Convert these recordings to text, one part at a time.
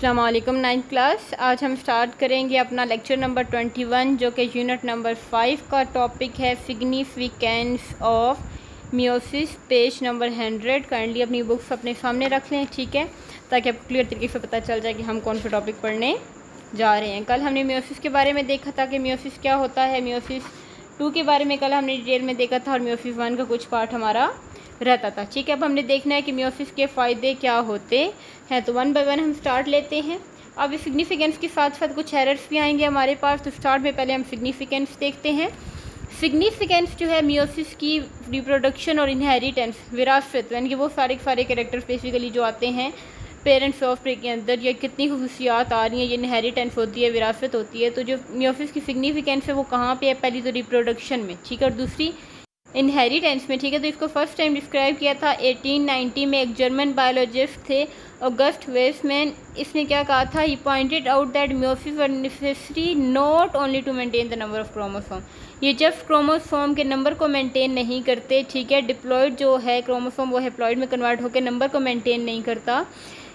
अस्सलाम वालेकुम। 9th class, आज हम स्टार्ट करेंगे अपना लेक्चर नंबर 21 जो कि यूनिट नंबर 5 का टॉपिक है significance of meiosis, page number 100। Kindly अपनी बुक्स अपने सामने रख लें, ठीक है, ताकि आपको क्लियर तरीके से पता चल जाए कि हम कौन सा टॉपिक पढ़ने जा रहे हैं। कल हमने मियोसिस के बारे में देखा था कि मियोसिस क्या होता है। मियोसिस 2 के बारे में कल हमने डिटेल में देखा था और मियोसिस 1 का कुछ पार्ट हमारा रहता था, ठीक है। अब हमने देखना है कि मियोसिस के फ़ायदे क्या होते हैं, तो 1 बाय 1 हम स्टार्ट लेते हैं। अब इस सिग्निफिकेंस के साथ साथ कुछ एरर्स भी आएंगे हमारे पास, तो स्टार्ट में पहले हम सिग्निफिकेंस देखते हैं। सिग्निफिकेंस जो है मियोसिस की रिप्रोडक्शन और इनहेरिटेंस, विरासत, यानी कि वो सारे कैरेक्टर्स बेसिकली जो आते हैं पेरेंट्स ऑफ के अंदर, या कितनी खुसूसियात आ रही हैं, ये इनहेरिटेंस होती है, विरासत होती है। तो जो मियोसिस की सिग्निफिकेंस है वो कहाँ पे है? पहली तो रिप्रोडक्शन में, ठीक है, और दूसरी इनहेरिटेंस में, ठीक है। तो इसको फर्स्ट टाइम डिस्क्राइब किया था 1890 में एक जर्मन बायोलॉजिस्ट थे, ऑगस्ट वेस्टमैन। इसने क्या कहा था? He pointed out that meiosis were necessary not only to maintain the number of chromosome, ये जस्ट क्रोमोसोम के नंबर को मेंटेन नहीं करते, ठीक है। डिप्लॉइड जो है क्रोमोसोम वो हैप्लॉइड में कन्वर्ट होकर नंबर को मेंटेन नहीं करता।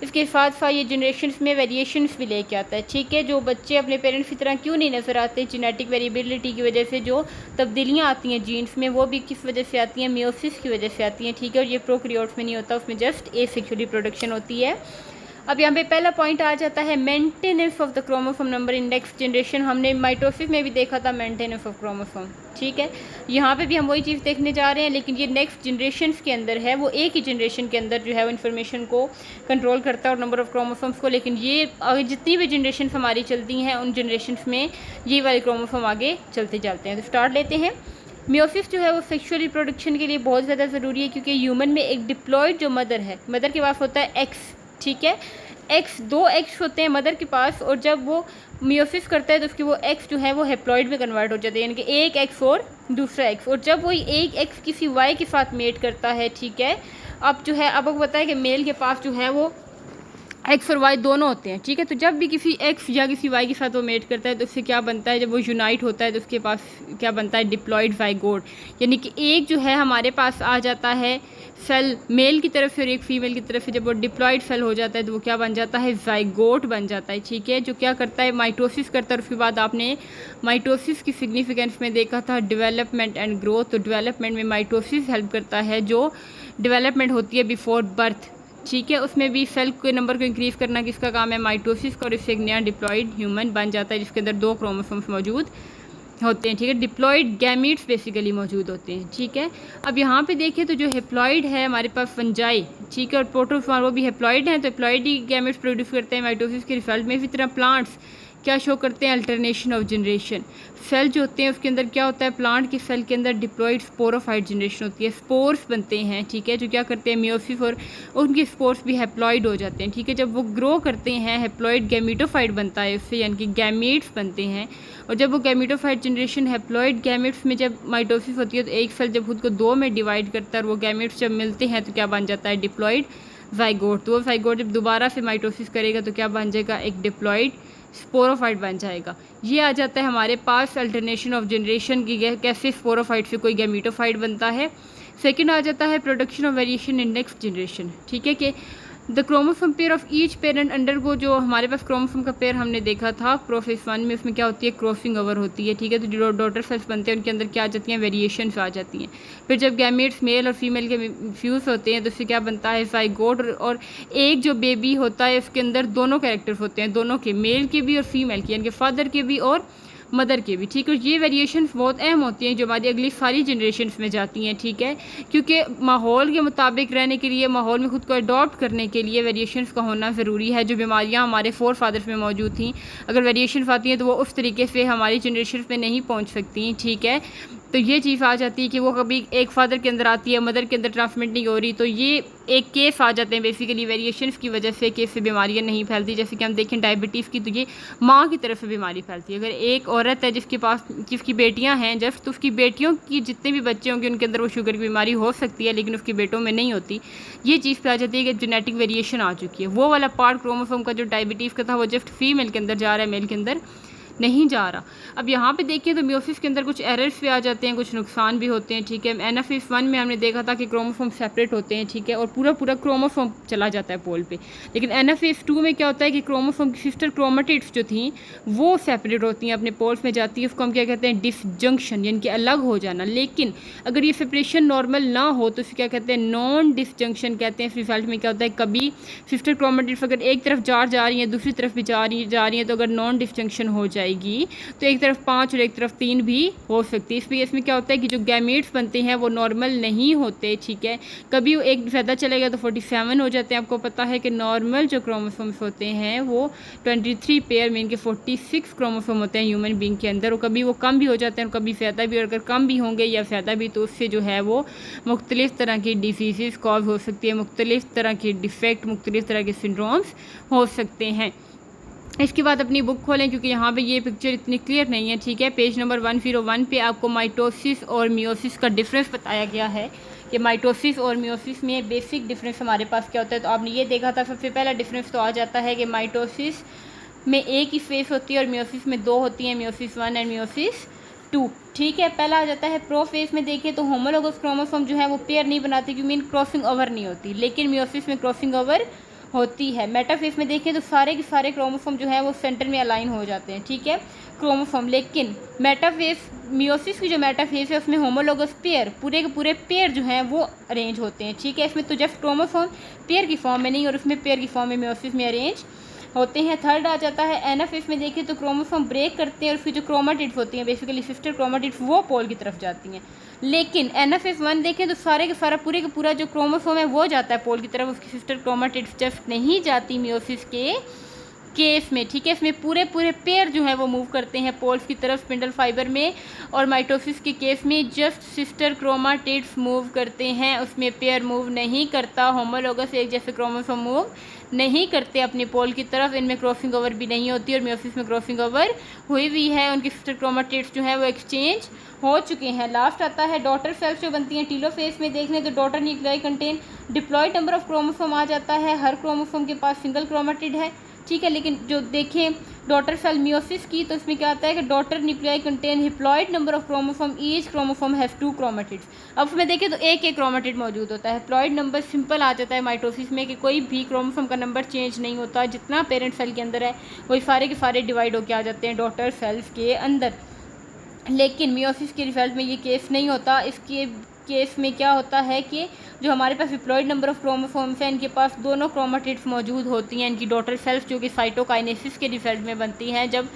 इसके साथ साथ ये जनरेशन्स में वेरिएशंस भी लेके आता है, ठीक है। जो बच्चे अपने पेरेंट्स की तरह क्यों नहीं नज़र आते? जेनेटिक वेरिएबिलिटी की वजह से जो तब्दीलियाँ आती हैं जीन्स में, वो भी किस वजह से आती हैं? मियोसिस की वजह से आती हैं, ठीक है। और ये प्रोकैरियोट्स में नहीं होता, उसमें जस्ट एसेक्सुअल रिप्रोडक्शन होती है। अब यहाँ पे पहला पॉइंट आ जाता है maintenance of the chromosome number in next generation. हमने माइटोसिस में भी देखा था मेंटेनेंस ऑफ क्रोमोसोम, ठीक है। यहाँ पे भी हम वही चीज़ देखने जा रहे हैं, लेकिन ये नेक्स्ट जनरेशन्स के अंदर है। वो एक ही जनरेशन के अंदर जो है वो इन्फॉर्मेशन को कंट्रोल करता है और नंबर ऑफ क्रोमोसोम्स को, लेकिन ये आगे जितनी भी जनरेशन हमारी चलती हैं उन जनरेशन्स में ये वाले क्रोमोसोम आगे चलते जाते हैं। तो स्टार्ट लेते हैं। मियोसिस जो है वो सेक्सुअल रिप्रोडक्शन के लिए बहुत ज़्यादा ज़रूरी है, क्योंकि ह्यूमन में एक डिप्लॉयड जो मदर है, मदर के पास होता है एक्स, ठीक है। एक्स, 2 एक्स होते हैं मदर के पास, और जब वो मियोसिस करता है तो उसकी वो एक्स जो है वो हैप्लॉइड में कन्वर्ट हो जाते हैं, यानी कि एक एक्स और दूसरा एक्स। और जब वही एक एक्स किसी वाई के साथ मेट करता है, ठीक है। अब जो है, अब आपको पता है कि मेल के पास जो है वो एक्स और वाई दोनों होते हैं, ठीक है। तो जब भी किसी एक्स या किसी वाई के साथ वो मेट करता है तो उससे क्या बनता है? जब वो यूनाइट होता है तो उसके पास क्या बनता है? डिप्लॉइड ज़ाइगोट, यानी कि एक जो है हमारे पास आ जाता है सेल मेल की तरफ से और एक फीमेल की तरफ से। जब वो डिप्लॉइड सेल हो जाता है तो वो क्या बन जाता है? ज़ाइगोट बन जाता है, ठीक है। जो क्या करता है? माइटोसिस करता है। और उसके बाद आपने माइटोसिस की सिग्निफिकेंस में देखा था डेवलपमेंट एंड ग्रोथ। तो डेवलपमेंट में माइटोसिस हेल्प करता है, जो डेवलपमेंट होती है बिफोर बर्थ, ठीक है। उसमें भी सेल के नंबर को इंक्रीज़ करना किसका काम है? माइटोसिस का। और इससे एक नया डिप्लॉइड ह्यूमन बन जाता है जिसके अंदर 2 क्रोमोसोम्स मौजूद होते हैं, ठीक है। डिप्लॉइड गैमीट्स बेसिकली मौजूद होते हैं, ठीक है। अब यहाँ पे देखें तो जो हैप्लॉइड है हमारे पास फंजाई, ठीक है, और प्रोटोजोआ वो भी हैप्लॉइड हैं, तो हैप्लॉइड ही गैमीट्स प्रोड्यूस करते हैं माइटोसिस के रिजल्ट में। इसी तरह प्लांट्स क्या शो करते हैं? Alternation of generation. सेल जो होते हैं उसके अंदर क्या होता है? प्लांट के सेल के अंदर डिप्लॉइड स्पोरोफाइट जनरेशन होती है, स्पोर्स बनते हैं, ठीक है, जो क्या करते हैं? मियोसिस, और उनके स्पोर्स भी हैप्लॉइड हो जाते हैं, ठीक है। जब वो ग्रो करते हैं हैप्लॉइड गैमीटोफाइट बनता है उससे, यानी कि गैमीट्स बनते हैं। और जब वो गैमीटोफाइट जनरेशन हैप्लॉइड गैमीट्स में जब माइटोसिस होती है तो एक सेल जब खुद को 2 में डिवाइड करता है और वो गैमीट्स जब मिलते हैं तो क्या बन जाता है? Diploid zygote. तो वो ज़ाइगोट जब दोबारा से माइटोसिस करेगा तो क्या बन जाएगा? एक डिप्लॉइड स्पोरोफाइट बन जाएगा। ये आ जाता है हमारे पास अल्टरनेशन ऑफ जनरेशन की, कैसे स्पोरोफाइट से कोई गैमीटोफाइट बनता है। सेकंड आ जाता है production of variation in next generation, ठीक है, कि the chromosome pair of each parent undergo, जो हमारे पास क्रोमोसोम का पेयर हमने देखा था प्रोसेस 1 में, उसमें क्या होती है? क्रॉसिंग ओवर होती है, ठीक है। तो जो डॉटर सेल्स बनते हैं उनके अंदर क्या आ जाती हैं? वेरिएशंस आ जाती हैं। फिर जब गैमेट्स मेल और फीमेल के फ्यूज़ होते हैं तो उससे क्या बनता है? ज़ाइगोट। और एक जो बेबी होता है उसके अंदर दोनों कैरेक्टर्स होते हैं, दोनों के, मेल के भी और फीमेल के, यानी कि फादर के भी और मदर के भी, ठीक है। ये वेरिएशंस बहुत अहम होती हैं जो हमारी अगली सारी जनरेशन्स में जाती हैं, ठीक है, क्योंकि माहौल के मुताबिक रहने के लिए, माहौल में खुद को अडॉप्ट करने के लिए वेरिएशंस का होना ज़रूरी है। जो बीमारियां हमारे फोर फादर्स में मौजूद थी, अगर वेरिएशंस आती हैं तो वो उस तरीके से हमारी जनरेशन में नहीं पहुँच सकती, ठीक है। तो ये चीज़ आ जाती है कि वो कभी एक फादर के अंदर आती है, मदर के अंदर ट्रांसमिट नहीं हो रही, तो ये एक केस आ जाते हैं बेसिकली वेरिएशंस की वजह से, केस से बीमारियां नहीं फैलती। जैसे कि हम देखें डायबिटीज़ की, तो ये माँ की तरफ से बीमारी फैलती है। अगर एक औरत है जिसकी बेटियां हैं जस्ट, तो उसकी बेटियों की जितने भी बच्चे होंगे उनके अंदर वो शुगर की बीमारी हो सकती है, लेकिन उसके बेटों में नहीं होती। ये चीज़ पे आ जाती है कि जेनेटिक वेरिएशन आ चुकी है। वो वाला पार्ट क्रोमोसोम का जो डायबिटीज़ का था वो जस्ट फीमेल के अंदर जा रहा है, मेल के अंदर नहीं जा रहा। अब यहाँ पे देखिए तो मियोसिस के अंदर कुछ एरर्स भी आ जाते हैं, कुछ नुकसान भी होते हैं, ठीक है। एनाफेज 1 में हमने देखा था कि क्रोमोसोम सेपरेट होते हैं, ठीक है, और पूरा पूरा क्रोमोसोम चला जाता है पोल पे। लेकिन एनाफेज 2 में क्या होता है कि क्रोमोसोम की सिस्टर क्रोमेटिड्स जो थी वो सेपरेट होती हैं, अपने पोल्स में जाती है, उसको हम क्या कहते हैं डिसजंक्शन, यानी कि अलग हो जाना। लेकिन अगर ये सेपरेशन नॉर्मल ना हो तो इसे क्या कहते हैं नॉन डिसजंक्शन कहते हैं। इस रिजल्ट में क्या होता है कभी सिस्टर क्रोमेटिड्स अगर एक तरफ जा रही हैं दूसरी तरफ भी जा रही हैं तो अगर नॉन डिसजंक्शन हो जाएगी तो एक तरफ 5 और एक तरफ 3 भी हो सकती है। इसमें क्या होता है कि जो गैमेट्स बनते हैं वो नॉर्मल नहीं होते, ठीक है। कभी एक ज़्यादा चलेगा तो 47 हो जाते हैं। आपको पता है कि नॉर्मल जो क्रोमोसोम्स होते हैं वो 23 पेयर मीन के 46 क्रोमोसोम होते हैं ह्यूमन बींग के अंदर, और कभी वो कम भी हो जाते हैं और कभी ज़्यादा भी। और अगर कम भी होंगे या ज़्यादा भी तो उससे जो है वो मुख्तलिफ़ तरह की डिजीज़ कॉज हो सकती है, मुख्तलिफ़ तरह की डिफेक्ट, मुख्तलिफ़ तरह के सिंड्रोम्स हो सकते हैं। इसके बाद अपनी बुक खोलें क्योंकि यहाँ पे ये पिक्चर इतनी क्लियर नहीं है, ठीक है। पेज नंबर 101 पे आपको माइटोसिस और मियोसिस का डिफरेंस बताया गया है कि माइटोसिस और मियोसिस में बेसिक डिफरेंस हमारे पास क्या होता है। तो आपने ये देखा था, सबसे पहला डिफरेंस तो आ जाता है कि माइटोसिस में एक ही फेस होती है और मियोसिस में 2 होती हैं, मियोसिस 1 एंड मियोसिस 2, ठीक है। पहला आ जाता है प्रोफेस में देखिए तो होमोलोगस क्रोमोसोम जो है वो पेयर नहीं बनाते क्योंकि मीन क्रॉसिंग ओवर नहीं होती, लेकिन मियोसिस में क्रॉसिंग ओवर होती है। मेटाफेज में देखें तो सारे के सारे क्रोमोसोम जो है वो सेंटर में अलाइन हो जाते हैं, ठीक है, क्रोमोसोम। लेकिन मेटाफेज मियोसिस की जो मेटाफेज है उसमें होमोलोगस पेयर पूरे के पूरे पेयर जो हैं वो अरेंज होते हैं, ठीक है। इसमें तो जस्ट क्रोमोसोम पेयर की फॉर्म में नहीं और उसमें पेयर की फॉर्म में मियोसिस में अरेंज होते हैं। थर्ड आ जाता है एनाफेज में देखिए तो क्रोमोसोम ब्रेक करते हैं और उसकी जो क्रोमेटिड्स होती हैं बेसिकली सिस्टर क्रोमेटिड्स वो पोल की तरफ जाती हैं। लेकिन एनाफेज 1 देखें तो सारे के सारा पूरे का पूरा जो क्रोमोसोम है वो जाता है पोल की तरफ, उसकी सिस्टर क्रोमेटिड्स जस्ट नहीं जाती मियोसिस के केस में, ठीक है। इसमें पूरे पूरे पेयर जो है वो मूव करते हैं पोल्स की तरफ स्पिंडल फाइबर में, और माइटोसिस के केस में जस्ट सिस्टर क्रोमेटिड्स मूव करते हैं, उसमें पेयर मूव नहीं करता। होमोलोगस एक जैसे क्रोमोसोम मूव नहीं करते अपने पोल की तरफ, इनमें क्रॉसिंग ओवर भी नहीं होती और मियोसिस में क्रॉसिंग ओवर हुई हुई है, उनकी सिस्टर क्रोमेटिड्स जो है वो एक्सचेंज हो चुके हैं। लास्ट आता है डॉटर सेल्स जो बनती हैं टीलोफेज में देख लें तो daughter nuclei contain diploid number of chromosome आ जाता है, हर क्रोमोसोम के पास सिंगल क्रोमेटिड है, ठीक है। लेकिन जो देखें डॉटर सेल मियोसिस की तो इसमें क्या आता है कि daughter nuclei contain haploid number of chromosome, each chromosome has 2 chromatids. अब उसमें देखें तो एक क्रोमेटिड मौजूद होता है। हिप्लॉयड नंबर सिंपल आ जाता है माइटोसिस में कि कोई भी क्रोमोसोम का नंबर चेंज नहीं होता, जितना पेरेंट सेल के अंदर है वही सारे के सारे डिवाइड होकर आ जाते हैं डॉटर सेल्स के अंदर। लेकिन मियोसिस के रिजल्ट में ये केस नहीं होता। इसके केस में क्या होता है कि जो हमारे पास डिप्लॉयड नंबर ऑफ क्रोमोसोम्स हैं इनके पास दोनों क्रोमेटिड्स मौजूद होती हैं, इनकी डॉटर सेल्स जो कि साइटोकाइनेसिस के रिजल्ट में बनती हैं। जब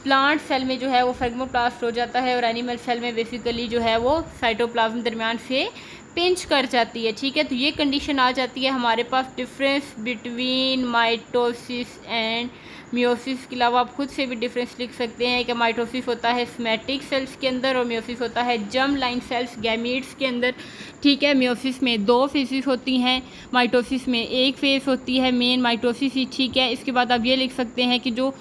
प्लांट सेल में जो है वो फ्रेगमोप्लास्ट हो जाता है और एनिमल सेल में बेसिकली जो है वो साइटोप्लाज्म दरमियान से पिंच कर जाती है, ठीक है। तो ये कंडीशन आ जाती है हमारे पास difference between mitosis and meiosis के अलावा आप खुद से भी डिफरेंस लिख सकते हैं कि माइटोसिस होता है स्मेटिक सेल्स के अंदर और मियोसिस होता है जर्म लाइन सेल्स गैमीट्स के अंदर, ठीक है। मियोसिस में 2 फेजेस होती हैं, माइटोसिस में 1 फेज होती है मेन माइटोसिस ही, ठीक है। इसके बाद आप ये लिख सकते हैं कि जो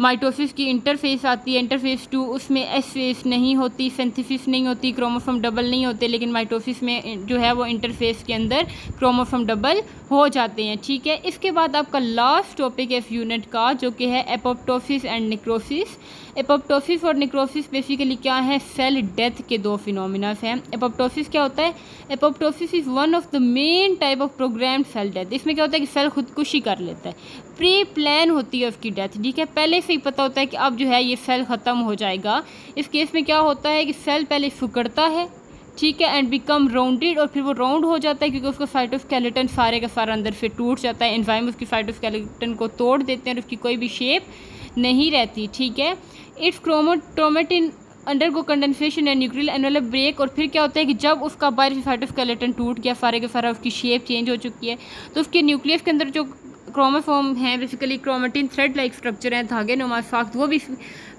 माइटोसिस की इंटरफेस आती है इंटरफेस 2 उसमें एस फेस नहीं होती, सिंथेसिस नहीं होती, क्रोमोसोम डबल नहीं होते, लेकिन माइटोसिस में जो है वो इंटरफेस के अंदर क्रोमोसोम डबल हो जाते हैं, ठीक है। इसके बाद आपका लास्ट टॉपिक है इस यूनिट का जो कि है एपोप्टोसिस एंड नेक्रोसिस। एपोप्टोसिस और नेक्रोसिस बेसिकली क्या है, सेल डेथ के 2 फिनोमिनास हैं। एपोप्टोसिस क्या होता है, apoptosis is one of the main type of programmed cell death. इसमें क्या होता है कि सेल खुदकुशी कर लेता है, प्री प्लान होती है उसकी डेथ, ठीक है। पहले से ही पता होता है कि अब जो है ये सेल ख़त्म हो जाएगा। इस केस में क्या होता है कि सेल पहले सिकुड़ता है, ठीक है, एंड बिकम राउंडेड, और फिर वो राउंड हो जाता है क्योंकि उसका साइटोस्केलेटन सारे का सारा अंदर से टूट जाता है, एंजाइम उसकी साइटोस्केलेटन को तोड़ देते हैं और उसकी कोई भी शेप नहीं रहती, ठीक है। It's chromatin undergo condensation and nuclear annular break, और फिर क्या होता है कि जब उसका बाहर साइटोस्केलेटन टूट गया, सारे का सारा उसकी शेप चेंज हो चुकी है, तो उसके न्यूक्लियस के अंदर जो क्रोमोसोम हैं basically chromatin thread like structure है, धागे नुमा साख्त, वो भी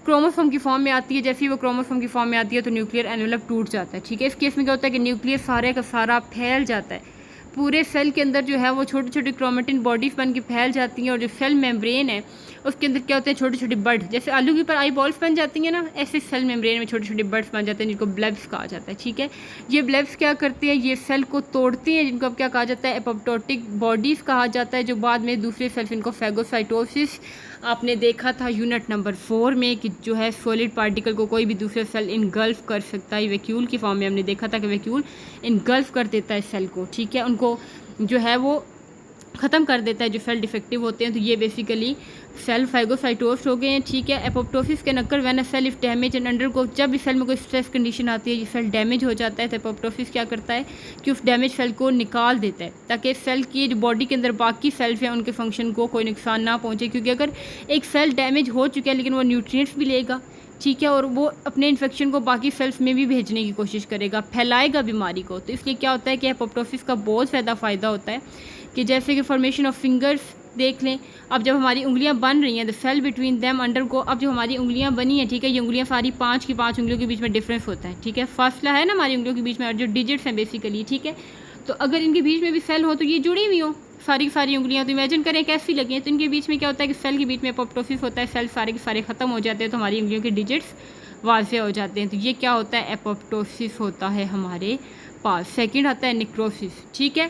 क्रोमोसोम की फॉर्म में आती है। जैसे ही वो क्रोमोसोम की फॉर्म में आती है तो न्यूक्लियर एनवेलप टूट जाता है, ठीक है। इस केस में क्या होता है कि न्यूक्लियस सारे का सारा फैल जाता है, पूरे सेल के अंदर जो है वो छोटे छोटे क्रोमेटिन बॉडीज बन के फैल जाती हैं, और जो सेल मेम्ब्रेन है उसके अंदर क्या होते हैं, छोटे छोटे बर्ड, जैसे आलू के ऊपर आई बॉल्स बन जाती हैं ना, ऐसे सेल मेम्ब्रेन में छोटे छोटे बर्ड्स बन जाते हैं जिनको ब्लेब्स कहा जाता है। ठीक है, ये ब्लेब्स क्या करते हैं, ये सेल को तोड़ती हैं, जिनको अब क्या कहा जाता है, एपोप्टोटिक बॉडीज़ कहा जाता है, जो बाद में दूसरे सेल्स, इनको फेगोसाइटोसिस आपने देखा था यूनिट नंबर 4 में कि जो है सॉलिड पार्टिकल को कोई भी दूसरे सेल इनगल्फ कर सकता है, वैक्यूल की फॉर्म में हमने देखा था कि वैक्यूल इनगल्फ कर देता है सेल को। ठीक है, उनको जो है वो ख़त्म कर देता है जो सेल डिफेक्टिव होते हैं। तो ये बेसिकली सेल फाइगोसाइटोस हो गए हैं। ठीक है, एपोप्टोसिस के नक्कर when a cell if damage and under को, जब इस सेल में कोई स्ट्रेस कंडीशन आती है, ये सेल डैमेज हो जाता है, तो एपोप्टोसिस क्या करता है कि उस डैमेज सेल को निकाल देता है, ताकि सेल की जो बॉडी के अंदर बाकी सेल्स हैं उनके फंक्शन को कोई नुकसान ना पहुँचे। क्योंकि अगर एक सेल डैमेज हो चुका है लेकिन वो न्यूट्रिएंट्स भी लेगा, ठीक है, और वो अपने इन्फेक्शन को बाकी सेल्स में भी भेजने की कोशिश करेगा, फैलाएगा बीमारी को। तो इसलिए क्या होता है कि एपोप्टोसिस का बहुत ज़्यादा फ़ायदा होता है कि जैसे कि फॉर्मेशन ऑफ फिंगर्स देख लें। अब जब हमारी उंगलियां बन रही हैं, the cell between them undergo, अब जो हमारी उंगलियां बनी हैं, ठीक है, ये उंगलियां सारी 5 की 5 उंगलियों के बीच में डिफरेंस होता है। ठीक है, फासला है ना हमारी उंगलियों के बीच में, और जो डिजिट्स हैं बेसिकली, ठीक है, तो अगर इनके बीच में भी सेल हो तो ये जुड़ी हुई हो सारी की सारी उंगलियां, तो इमेजिन करें कैसी लगी हैं। तो इनके बीच में क्या होता है कि सेल के बीच में एपोप्टोसिस होता है, सेल सारे के सारे ख़त्म हो जाते हैं, तो हमारी उंगलियों के डिजिट्स वाज़े हो जाते हैं। तो ये क्या होता है, एपोप्टोसिस होता है हमारे पास। सेकंड आता है नेक्रोसिस। ठीक है,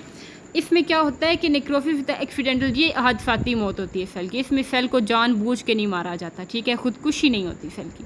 इसमें क्या होता है कि नेक्रोसिस होता है एक्सीडेंटल, ये हादसाती मौत होती है सेल की। इसमें सेल को जानबूझ के नहीं मारा जाता, ठीक है, खुदकुशी नहीं होती सेल की।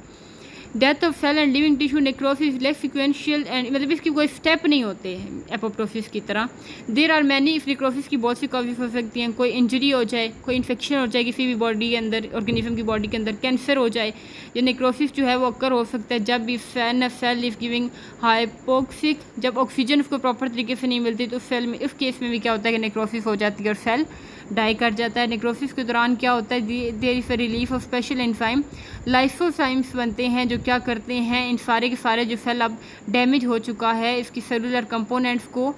Death of cell and living tissue necrosis less sequential and, मतलब इसकी कोई स्टेप नहीं होते हैं एपोप्टोसिस की तरह। देर आर मैनी, इस नेक्रोसिस की बहुत सी कॉजेज हो सकती हैं। कोई इंजरी हो जाए, कोई इन्फेक्शन हो जाए किसी भी बॉडी के अंदर, ऑर्गेनिज्म की बॉडी के अंदर, कैंसर हो जाए, ये नेक्रोसिस जो है वो अक्कर हो सकता है जब भी सेल इज गिविंग हाइपोक्सिक, जब ऑक्सीजन उसको प्रॉपर तरीके से नहीं मिलती तो सेल में, इस केस में भी क्या होता है कि नेक्रोसिस हो जाती है और सेल डाई कर जाता है। नेक्रोसिस के दौरान क्या होता है, there is a relief of special enzyme, lysozymes बनते हैं जो क्या करते हैं, इन सारे के सारे जो सेल अब डैमेज हो चुका है इसकी सेलुलर कंपोनेंट्स को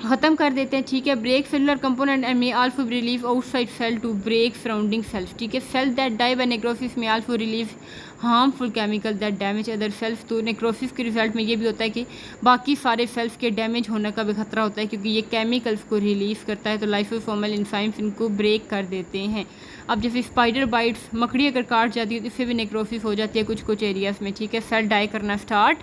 ख़त्म कर देते हैं। ठीक है, break cellular component and may also relieve outside cell to break surrounding cells. ठीक है, cell that die by necrosis may also relieve harmful chemical that damage other cells. तो नेक्रोसिस के रिजल्ट में ये भी होता है कि बाकी सारे सेल्स के डैमेज होने का भी खतरा होता है, क्योंकि ये केमिकल्स को रिलीज करता है, तो लाइसोसोमल एंजाइम्स इनको ब्रेक कर देते हैं। अब जैसे स्पाइडर बाइट्स, मकड़ी अगर काट जाती है तो इससे भी नेक्रोसिस हो जाती है कुछ कुछ एरियाज़ में। ठीक है, सेल डाई करना स्टार्ट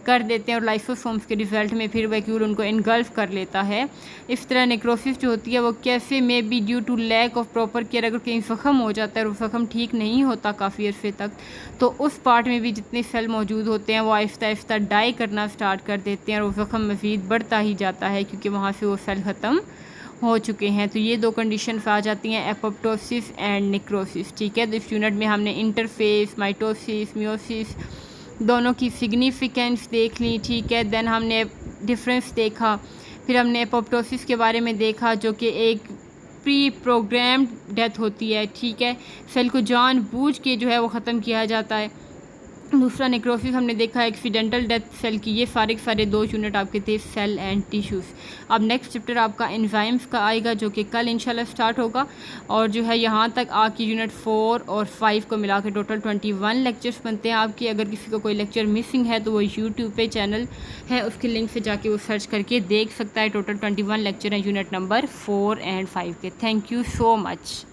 कर देते हैं और लाइसोसोम्स के रिजल्ट में फिर वैक्यूल उनको इनगल्फ कर लेता है। इस तरह नेक्रोसिस जो होती है वो कैसे में be due to lack of proper care, अगर कहीं ज़ख्म हो जाता है और वो ज़ख्म ठीक नहीं होता काफ़ी अरसे तक, तो उस पार्ट में भी जितने सेल मौजूद होते हैं वो आहिस्ता आहिस्ता डाई करना स्टार्ट कर देते हैं और वो ज़ख्म मज़ीद बढ़ता ही जाता है, क्योंकि वहाँ से वो सेल ख़त्म हो चुके हैं। तो ये दो कंडीशंस आ जाती हैं, एपोप्टोसिस एंड नेक्रोसिस। ठीक है, तो इस यूनिट में हमने इंटरफेस, माइटोसिस, मियोसिस दोनों की सिग्निफिकेंस देख ली। ठीक है, देन हमने डिफरेंस देखा, फिर हमने एपोप्टोसिस के बारे में देखा जो कि एक प्री प्रोग्राम्ड डेथ होती है। ठीक है, सेल को जानबूझ के जो है वो ख़त्म किया जाता है। दूसरा नेक्रोसिस हमने देखा एक्सीडेंटल डेथ सेल की। ये सारे के सारे दो यूनिट आपके थे सेल एंड टिश्यूज़। अब नेक्स्ट चैप्टर आपका एंजाइम्स का आएगा जो कि कल इंशाल्लाह स्टार्ट होगा, और जो है यहाँ तक आपकी यूनिट 4 और 5 को मिला के टोटल 21 लेक्चर्स बनते हैं आपकी। अगर किसी को कोई लेक्चर मिसिंग है तो वो यूट्यूब पे चैनल है, उसके लिंक से जाके वो सर्च करके देख सकता है। टोटल 21 लेक्चर हैं यूनिट नंबर 4 एंड 5 के। Thank you so much.